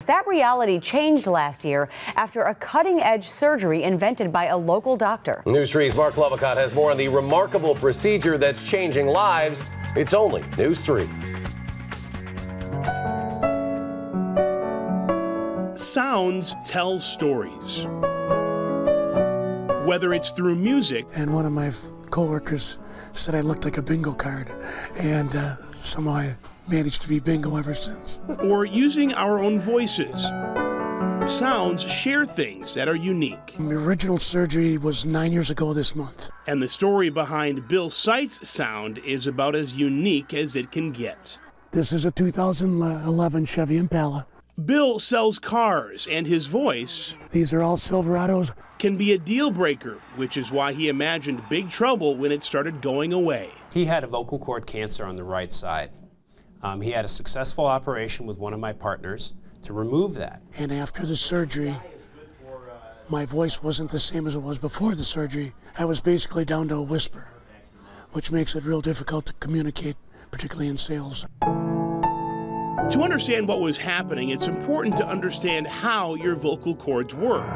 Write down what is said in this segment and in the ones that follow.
That reality changed last year after a cutting-edge surgery invented by a local doctor. News 3's Marc Lovicott has more on the remarkable procedure that's changing lives. It's only News 3. Sounds tell stories. Whether it's through music. And one of my coworkers said I looked like a bingo card, and somehow I managed to be bingo ever since. Or using our own voices. Sounds share things that are unique. The original surgery was 9 years ago this month. And the story behind Bill Sight's sound is about as unique as it can get. This is a 2011 Chevy Impala. Bill sells cars, and his voice, these are all Silverados, can be a deal breaker, which is why he imagined big trouble when it started going away. He had a vocal cord cancer on the right side. He had a successful operation with one of my partners to remove that. And after the surgery, my voice wasn't the same as it was before the surgery. I was basically down to a whisper, which makes it real difficult to communicate, particularly in sales. To understand what was happening, it's important to understand how your vocal cords work.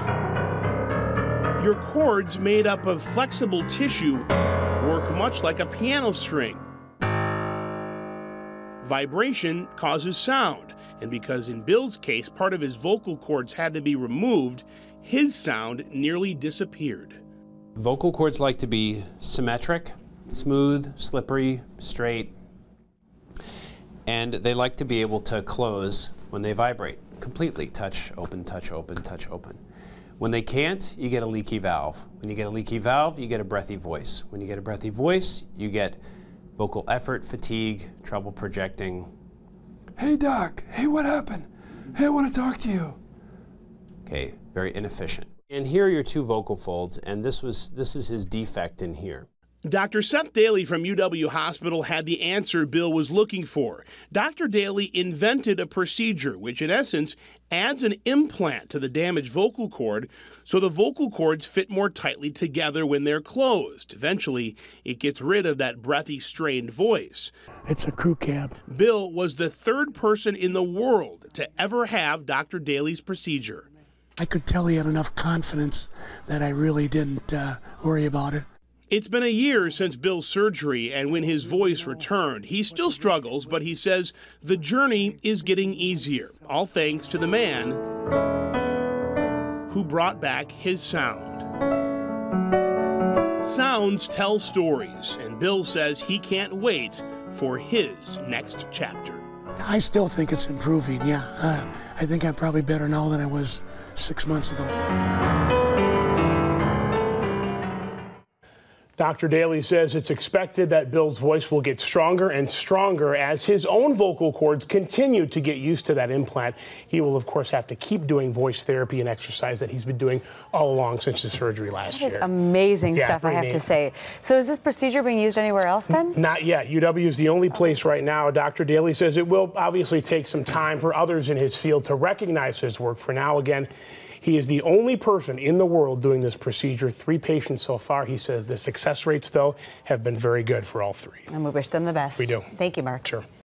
Your cords, made up of flexible tissue, work much like a piano string. Vibration causes sound, and because in Bill's case, part of his vocal cords had to be removed, his sound nearly disappeared. Vocal cords like to be symmetric, smooth, slippery, straight. And they like to be able to close when they vibrate completely. Touch, open, touch, open, touch, open. When they can't, you get a leaky valve. When you get a leaky valve, you get a breathy voice. When you get a breathy voice, you get vocal effort, fatigue, trouble projecting. Hey, Doc. Hey, what happened? Hey, I want to talk to you. Okay, very inefficient. And here are your two vocal folds, and this is his defect in here. Dr. Seth Daly from UW Hospital had the answer Bill was looking for. Dr. Daly invented a procedure which, in essence, adds an implant to the damaged vocal cord so the vocal cords fit more tightly together when they're closed. Eventually, it gets rid of that breathy, strained voice. It's a crew cab. Bill was the third person in the world to ever have Dr. Daly's procedure. I could tell he had enough confidence that I really didn't worry about it. It's been a year since Bill's surgery, and when his voice returned, he still struggles, but he says the journey is getting easier, all thanks to the man who brought back his sound. Sounds tell stories, and Bill says he can't wait for his next chapter. I still think it's improving, yeah. I think I'm probably better now than I was 6 months ago. Dr. Daly says it's expected that Bill's voice will get stronger and stronger as his own vocal cords continue to get used to that implant. He will, of course, have to keep doing voice therapy and exercise that he's been doing all along since the surgery last year. That is amazing stuff, I have to say. So is this procedure being used anywhere else then? Not yet. UW is the only place right now. Dr. Daly says it will obviously take some time for others in his field to recognize his work. For now, again, he is the only person in the world doing this procedure. 3 patients so far. He says the success rates, though, have been very good for all 3. And we wish them the best. We do. Thank you, Marc. Sure.